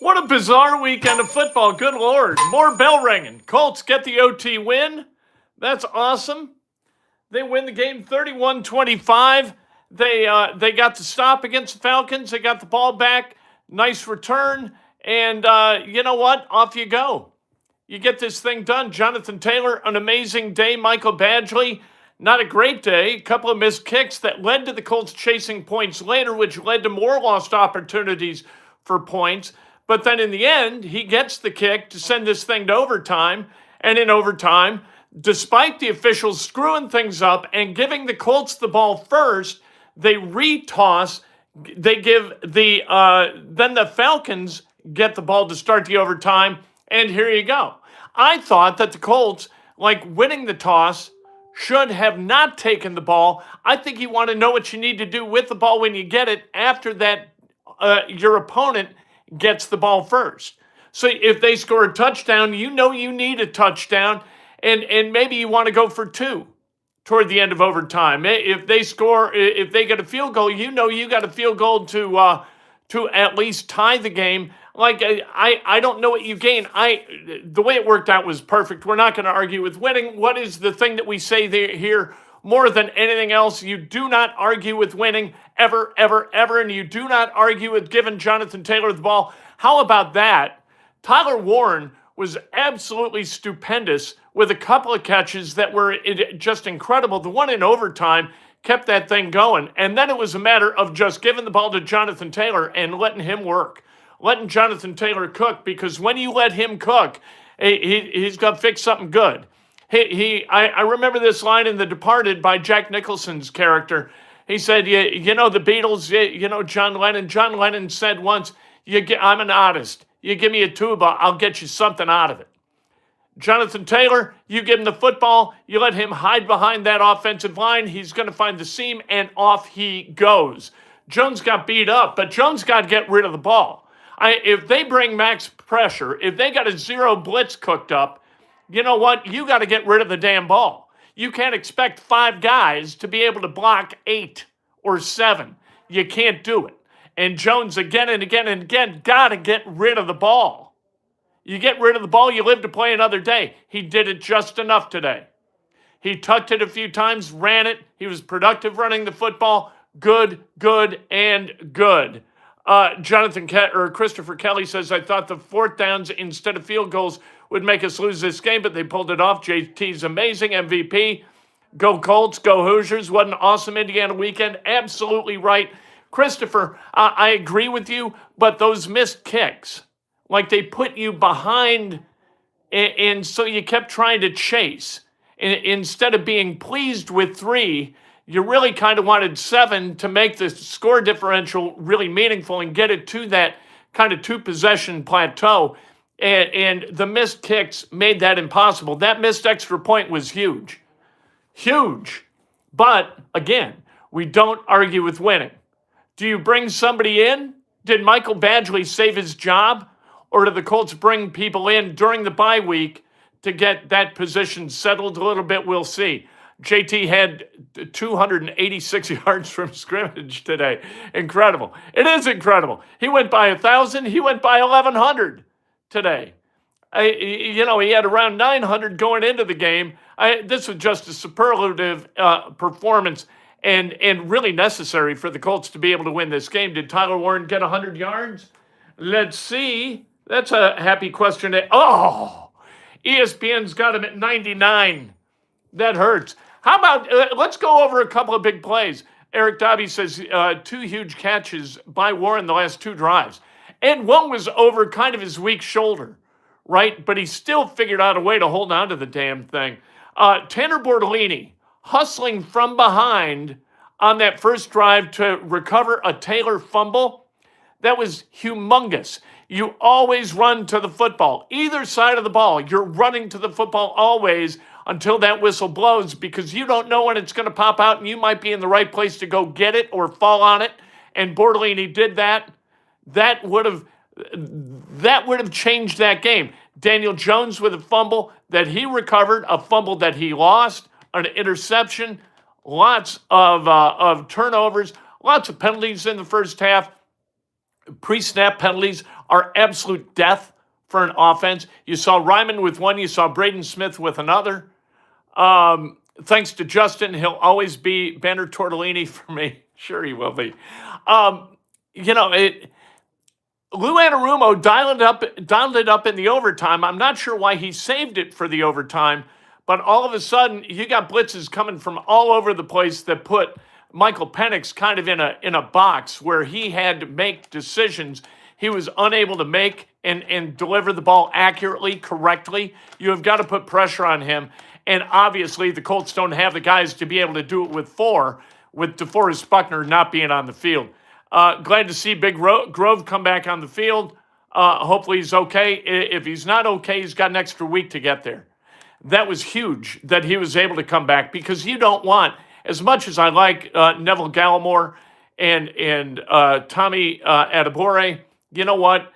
What a bizarre weekend of football. Good Lord. More bell ringing. Colts get the OT win. That's awesome. They win the game 31-25. They got the stop against the Falcons. They got the ball back. Nice return. And you know what? Off you go. You get this thing done. Johnathan Taylor, an amazing day. Michael Badgley, not a great day. A couple of missed kicks that led to the Colts chasing points later, which led to more lost opportunities for points. But then in the end, he gets the kick to send this thing to overtime. And in overtime, despite the officials screwing things up and giving the Colts the ball first, they retoss. They give then the Falcons get the ball to start the overtime. And here you go. I thought that the Colts, like winning the toss, should have not taken the ball. I think you want to know what you need to do with the ball when you get it after that your opponent gets the ball first. So if they score a touchdown, you know you need a touchdown, and maybe you want to go for two toward the end of overtime. If they get a field goal, you know you got a field goal to at least tie the game. Like, I don't know what you gain. The way it worked out was perfect. We're not going to argue with winning. What is the thing that we say here more than anything else? You do not argue with winning ever, ever, ever, and you do not argue with giving Johnathan Taylor the ball. How about that? Tyler Warren was absolutely stupendous with a couple of catches that were just incredible. The one in overtime kept that thing going, and then it was a matter of just giving the ball to Johnathan Taylor and letting him work. Letting Johnathan Taylor cook, because when you let him cook, he's going to fix something good. I remember this line in The Departed by Jack Nicholson's character. He said, you know, the Beatles, you know, John Lennon. John Lennon said once, I'm an artist. You give me a tuba, I'll get you something out of it. Johnathan Taylor, you give him the football, you let him hide behind that offensive line, he's going to find the seam, and off he goes. Jones got beat up, but Jones got to get rid of the ball. If they bring max pressure, if they got a zero blitz cooked up, you know what? You got to get rid of the damn ball. You can't expect 5 guys to be able to block 8 or 7. You can't do it. And Jones again and again and again got to get rid of the ball. You get rid of the ball, you live to play another day. He did it just enough today. He tucked it a few times, ran it. He was productive running the football. Good, good, and good. Christopher Kelly says, I thought the 4th downs instead of field goals would make us lose this game, but they pulled it off. JT's amazing, MVP. Go Colts, go Hoosiers. What an awesome Indiana weekend. Absolutely right. Christopher, I agree with you, but those missed kicks, like they put you behind, and so you kept trying to chase. Instead of being pleased with 3, you really kind of wanted 7 to make the score differential really meaningful and get it to that kind of 2-possession plateau. And the missed kicks made that impossible. That missed extra point was huge. Huge. But, again, we don't argue with winning. Do you bring somebody in? Did Michael Badgley save his job? Or do the Colts bring people in during the bye week to get that position settled a little bit? We'll see. JT had 286 yards from scrimmage today. Incredible. It is incredible. He went by 1,000. He went by 1,100 today. He had around 900 going into the game. This was just a superlative performance and really necessary for the Colts to be able to win this game. Did Tyler Warren get 100 yards? Let's see. That's a happy question. ESPN's got him at 99. That hurts. How about, let's go over a couple of big plays. Eric Dobby says 2 huge catches by Warren the last 2 drives. And one was over kind of his weak shoulder, right? But he still figured out a way to hold on to the damn thing. Tanner Bortolini hustling from behind on that first drive to recover a Taylor fumble. That was humongous. You always run to the football. Either side of the ball, you're running to the football always until that whistle blows, because you don't know when it's going to pop out and you might be in the right place to go get it or fall on it. And Bortolini did that. That would have changed that game. Daniel Jones with a fumble that he recovered, a fumble that he lost, an interception, lots of turnovers, lots of penalties in the first half. Pre-snap penalties are absolute death for an offense. You saw Ryman with one. You saw Braden Smith with another. Thanks to Justin, he'll always be Banner Tortellini for me. Sure he will be. Lou Anarumo dialed it up in the overtime. I'm not sure why he saved it for the overtime, but all of a sudden you got blitzes coming from all over the place that put Michael Penix kind of in a box where he had to make decisions he was unable to make and deliver the ball accurately, correctly. You have got to put pressure on him. And obviously the Colts don't have the guys to be able to do it with DeForest Buckner not being on the field. Glad to see Big Grove come back on the field. Hopefully he's okay. If he's not okay, he's got an extra week to get there. That was huge that he was able to come back, because you don't want, as much as I like Neville Gallimore and Tommy Adebawore, you know what?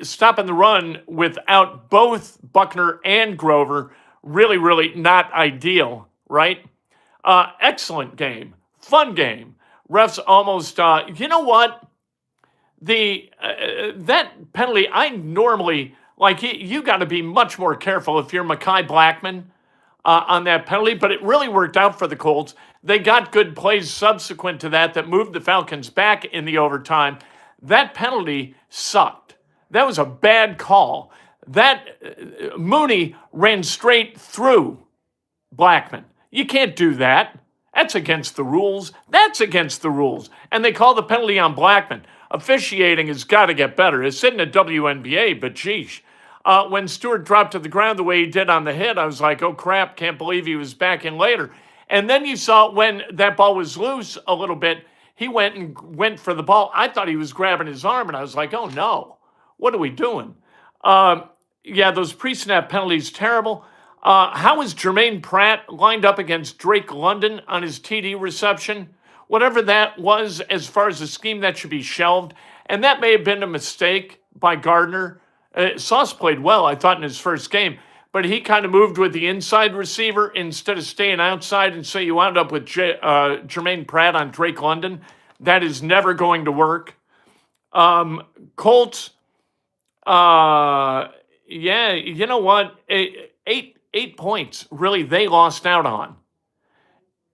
Stopping the run without both Buckner and Grover, really, really not ideal, right? Excellent game. Fun game. Refs almost, you know what? That penalty, I normally, you got to be much more careful if you're Mekhi Blackman on that penalty, but it really worked out for the Colts. They got good plays subsequent to that moved the Falcons back in the overtime. That penalty sucked. That was a bad call. That Mooney ran straight through Blackman. You can't do that. That's against the rules. That's against the rules. And they call the penalty on Blackman. Officiating has got to get better. It's in the WNBA, but geesh. When Stewart dropped to the ground the way he did on the hit, I was like, oh crap, can't believe he was back in later. And then you saw when that ball was loose a little bit, he went for the ball. I thought he was grabbing his arm, and I was like, oh no, what are we doing? Yeah, those pre-snap penalties, terrible. How is Jermaine Pratt lined up against Drake London on his TD reception? Whatever that was, as far as the scheme, that should be shelved. And that may have been a mistake by Gardner. Sauce played well, I thought, in his first game. But he kind of moved with the inside receiver instead of staying outside. And so you wound up with Jermaine Pratt on Drake London. That is never going to work. Colts, yeah, you know what? 8 points, really, they lost out on.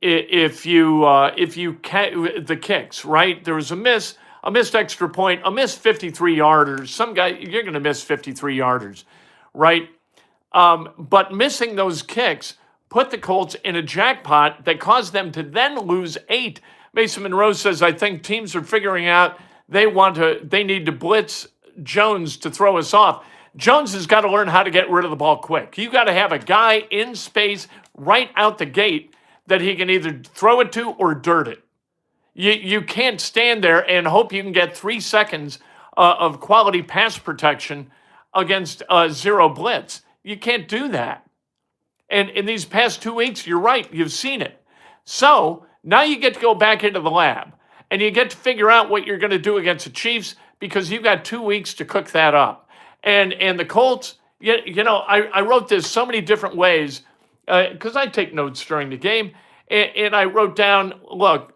If you the kicks, right? There was a missed extra point, a missed 53-yarders. Some guy, you're going to miss 53-yarders, right? But missing those kicks put the Colts in a jackpot that caused them to then lose 8. Mason Monroe says, I think teams are figuring out they need to blitz Jones to throw us off. Jones has got to learn how to get rid of the ball quick. You got to have a guy in space right out the gate that he can either throw it to or dirt it. You can't stand there and hope you can get 3 seconds of quality pass protection against zero blitz. You can't do that. And in these past 2 weeks, you're right, you've seen it. So now you get to go back into the lab and you get to figure out what you're going to do against the Chiefs, because you've got 2 weeks to cook that up. And the Colts, I wrote this so many different ways because I take notes during the game. And I wrote down, look,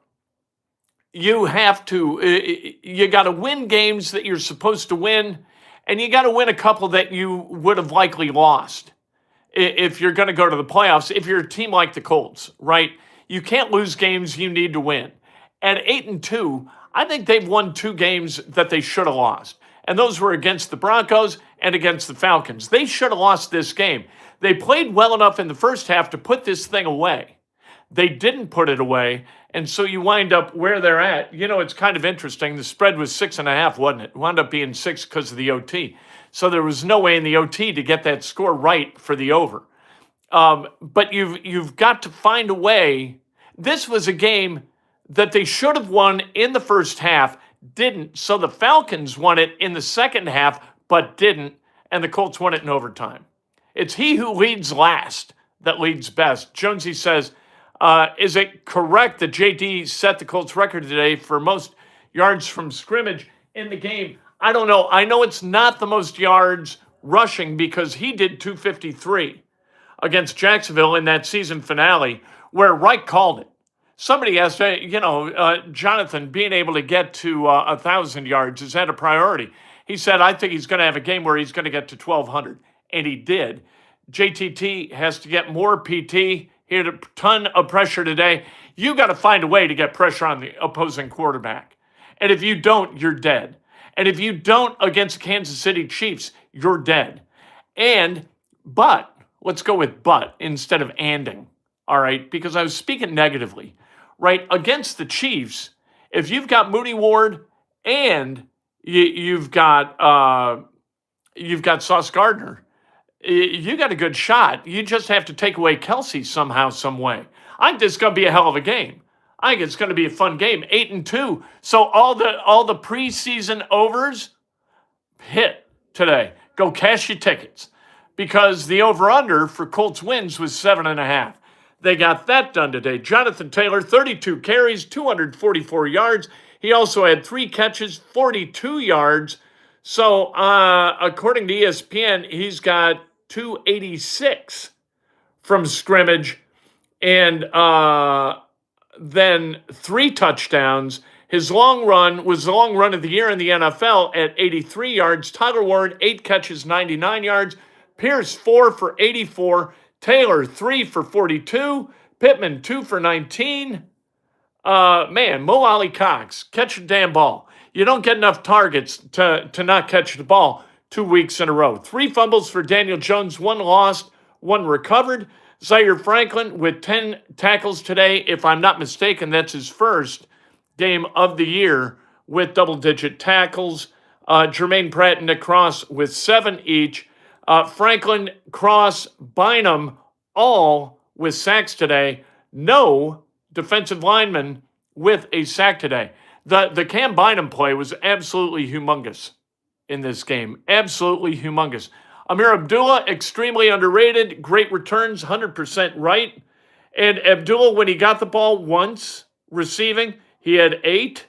you got to win games that you're supposed to win, and you got to win a couple that you would have likely lost if you're going to go to the playoffs. If you're a team like the Colts, right? You can't lose games you need to win. At 8-2, I think they've won 2 games that they should have lost. And those were against the Broncos and against the Falcons. They should have lost this game. They played well enough in the first half to put this thing away. They didn't put it away, and so you wind up where they're at. It's kind of interesting. The spread was 6.5, wasn't it? It wound up being 6 because of the OT. So there was no way in the OT to get that score right for the over. But you've got to find a way. This was a game that they should have won in the first half, didn't. So the Falcons won it in the second half, but didn't, and the Colts won it in overtime. It's he who leads last that leads best. Jonesy says, is it correct that JD set the Colts record today for most yards from scrimmage in the game? I don't know. I know it's not the most yards rushing because he did 253 against Jacksonville in that season finale where Reich called it. Somebody asked, Johnathan, being able to get to 1,000 yards, is that a priority? He said, I think he's going to have a game where he's going to get to 1,200. And he did. JTT has to get more PT. He had a ton of pressure today. You got to find a way to get pressure on the opposing quarterback. And if you don't, you're dead. And if you don't against the Kansas City Chiefs, you're dead. But, let's go with but instead of anding, all right? Because I was speaking negatively, right? Against the Chiefs, if you've got Moody Ward and you've got Sauce Gardner, you got a good shot. You just have to take away Kelsey somehow, some way. I think this is going to be a hell of a game. I think it's going to be a fun game. 8-2. So all the preseason overs hit today. Go cash your tickets because the over/under for Colts wins was 7.5. They got that done today. Johnathan Taylor, 32 carries, 244 yards. He also had 3 catches, 42 yards. So according to ESPN, he's got 286 from scrimmage and then 3 touchdowns. His long run was the long run of the year in the NFL at 83 yards. Tyler Warren, 8 catches, 99 yards. Pierce, 4 for 84. Taylor, 3 for 42. Pittman, 2 for 19. Mo Ali Cox, catch the damn ball. You don't get enough targets to not catch the ball 2 weeks in a row. 3 fumbles for Daniel Jones, 1 lost, 1 recovered. Zaire Franklin with 10 tackles today. If I'm not mistaken, that's his first game of the year with double-digit tackles. Jermaine Pratt and Nick Cross with 7 each. Franklin, Cross, Bynum, all with sacks today. No defensive lineman with a sack today. The Cam Bynum play was absolutely humongous in this game. Absolutely humongous. Amir Abdullah, extremely underrated. Great returns, 100% right. And Abdullah, when he got the ball once receiving, he had 8.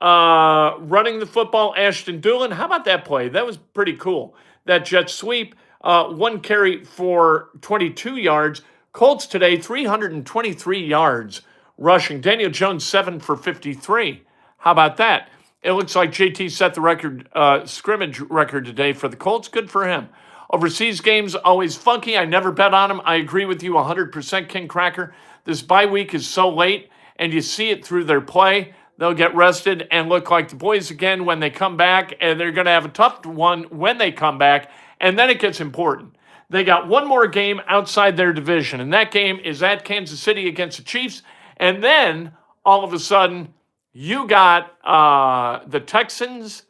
Running the football, Ashton Dulin. How about that play? That was pretty cool. That jet sweep, 1 carry for 22 yards. Colts today, 323 yards rushing. Daniel Jones, 7 for 53. How about that? It looks like JT set the record, scrimmage record today for the Colts. Good for him. Overseas games, always funky. I never bet on them. I agree with you 100%, King Cracker. This bye week is so late, and you see it through their play. They'll get rested and look like the boys again when they come back, and they're going to have a tough one when they come back, and then it gets important. They got one more game outside their division, and that game is at Kansas City against the Chiefs, and then all of a sudden you got the Texans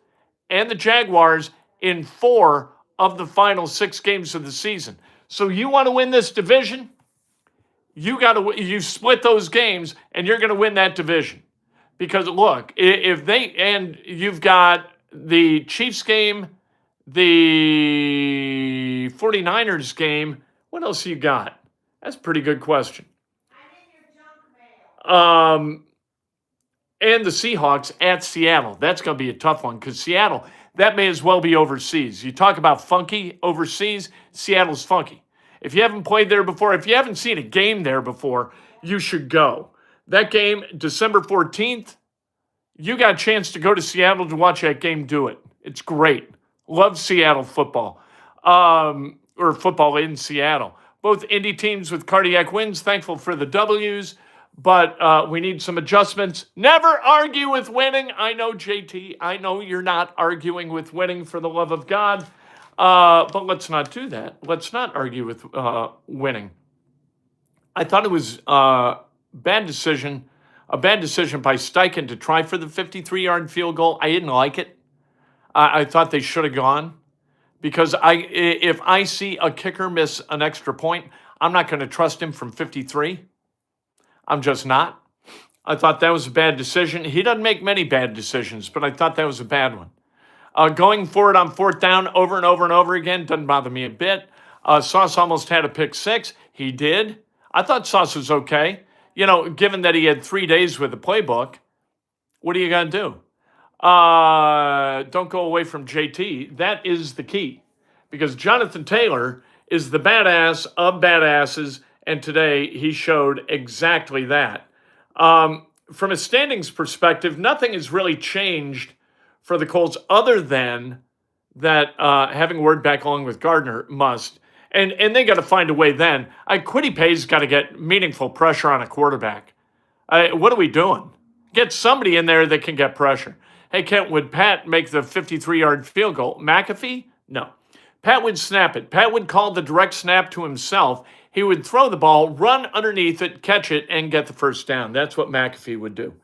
and the Jaguars in 4 of the final 6 games of the season. So you want to win this division, you split those games, and you're going to win that division. Because look, you've got the Chiefs game, the 49ers game. What else you got? That's a pretty good question. And the Seahawks at Seattle. That's going to be a tough one because Seattle, that may as well be overseas. You talk about funky overseas, Seattle's funky. If you haven't played there before, if you haven't seen a game there before, you should go. That game, December 14th, you got a chance to go to Seattle to watch that game. Do it. It's great. Love Seattle football, or football in Seattle. Both Indy teams with cardiac wins, thankful for the W's, but we need some adjustments. Never argue with winning. I know, JT, I know you're not arguing with winning, for the love of God, but let's not do that. Let's not argue with winning. I thought it was a bad decision by Steichen to try for the 53-yard field goal. I didn't like it. I thought they should have gone because if I see a kicker miss an extra point, I'm not going to trust him from 53. I'm just not. I thought that was a bad decision. He doesn't make many bad decisions, but I thought that was a bad one. Going forward on 4th down over and over and over again doesn't bother me a bit. Sauce almost had a pick 6. He did. I thought Sauce was okay. You know, given that he had 3 days with the playbook, what are you going to do? Don't go away from JT. That is the key. Because Johnathan Taylor is the badass of badasses, and today he showed exactly that. From a standings perspective, nothing has really changed for the Colts other than that having Word back along with Gardner must. And they got to find a way then. Quiddy Pay's got to get meaningful pressure on a quarterback. What are we doing? Get somebody in there that can get pressure. Hey, Kent, would Pat make the 53-yard field goal? McAfee? No. Pat would snap it. Pat would call the direct snap to himself. He would throw the ball, run underneath it, catch it, and get the first down. That's what McAfee would do.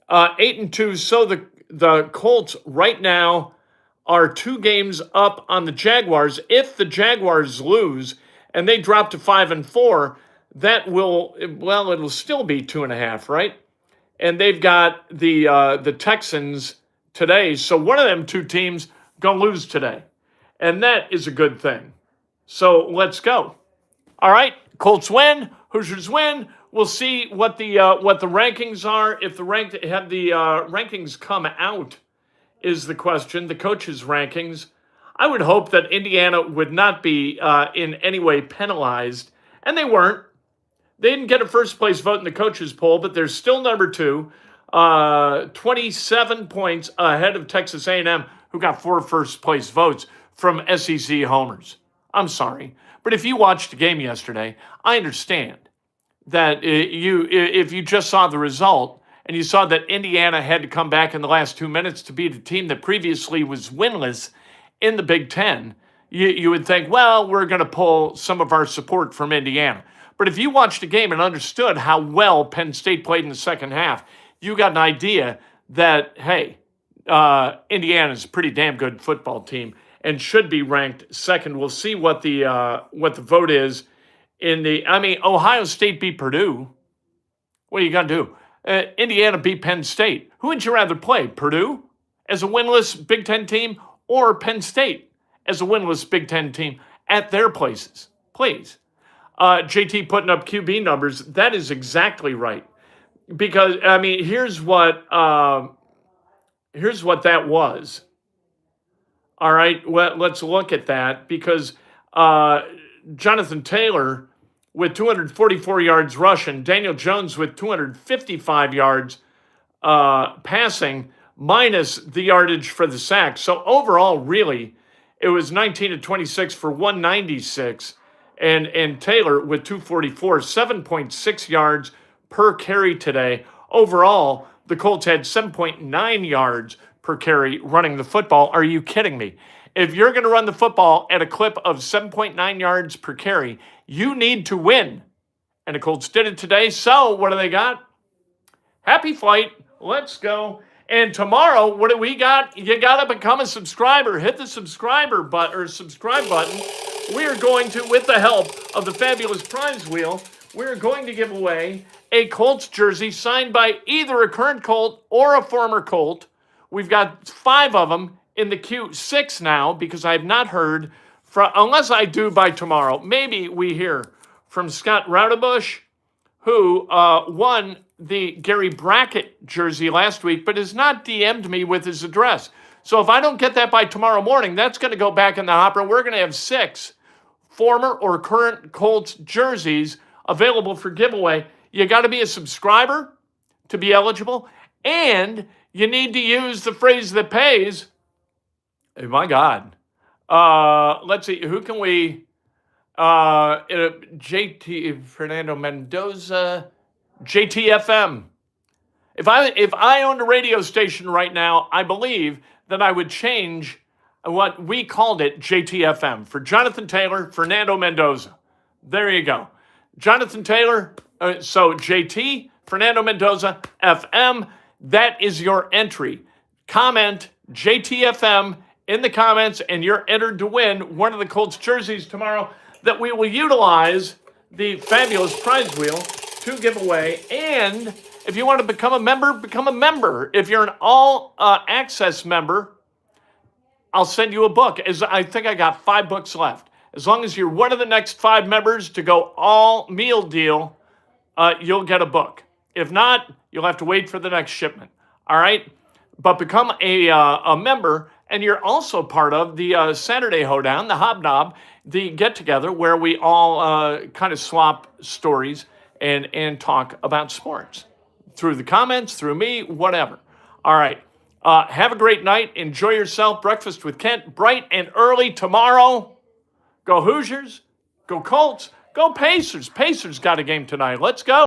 8-2. So the Colts right now are 2 games up on the Jaguars. If the Jaguars lose and they drop to 5-4, that will, well, it'll still be 2.5, right? And they've got the Texans today. So one of them 2 teams gonna lose today, and that is a good thing. So let's go. All right, Colts win, Hoosiers win. We'll see what the rankings are. If the rankings come out, is the question. The coaches' rankings. I would hope that Indiana would not be in any way penalized, and they weren't. They didn't get a first-place vote in the coaches' poll, but they're still number 2, 27 points ahead of Texas A&M, who got 4 first-place votes from SEC homers. I'm sorry, but if you watched the game yesterday, I understand that if you just saw the result and you saw that Indiana had to come back in the last 2 minutes to beat a team that previously was winless in the Big Ten, you would think, well, we're going to pull some of our support from Indiana. But if you watched the game and understood how well Penn State played in the second half, you got an idea that, hey, Indiana's a pretty damn good football team and should be ranked second. We'll see what the vote is Ohio State beat Purdue. What are you going to do? Indiana beat Penn State. Who would you rather play, Purdue as a winless Big Ten team or Penn State as a winless Big Ten team at their places? Please. JT putting up QB numbers. That is exactly right. Because, here's what that was. All right, well, let's look at that because Johnathan Taylor with 244 yards rushing, Daniel Jones with 255 yards passing, minus the yardage for the sack. So overall, really, it was 19 to 26 for 196. And Taylor with 244, 7.6 yards per carry today. Overall, the Colts had 7.9 yards per carry running the football. Are you kidding me? If you're going to run the football at a clip of 7.9 yards per carry, you need to win. And the Colts did it today. So what do they got? Happy flight. Let's go. And tomorrow, what do we got? You got to become a subscriber. Hit the subscribe button. We are going to, with the help of the fabulous prize wheel, we're going to give away a Colts jersey signed by either a current Colt or a former Colt. We've got 5 of them in the queue, 6 now, because I have not heard from, unless I do by tomorrow, maybe we hear from Scott Raudebush, who won the Gary Brackett jersey last week, but has not DM'd me with his address. So if I don't get that by tomorrow morning, that's going to go back in the hopper. We're going to have 6 former or current Colts jerseys available for giveaway. You got to be a subscriber to be eligible, and you need to use the phrase that pays. Oh my God. Let's see. Who can we? JT Fernando Mendoza, JTFM. If I owned a radio station right now, I believe that I would change what we called it JTFM for Johnathan Taylor, Fernando Mendoza. There you go. Johnathan Taylor, so JT, Fernando Mendoza, FM, that is your entry. Comment JTFM in the comments, and you're entered to win one of the Colts jerseys tomorrow that we will utilize the fabulous prize wheel to give away. And if you want to become a member, become a member. If you're an all-access member, I'll send you a book. I think I got 5 books left. As long as you're one of the next 5 members to go all meal deal, you'll get a book. If not, you'll have to wait for the next shipment. All right? But become a member, and you're also part of the Saturday Hoedown, the Hobnob, the get-together where we all kind of swap stories and talk about sports. Through the comments, through me, whatever. All right. Have a great night. Enjoy yourself. Breakfast with Kent, bright and early tomorrow. Go Hoosiers. Go Colts. Go Pacers. Pacers got a game tonight. Let's go.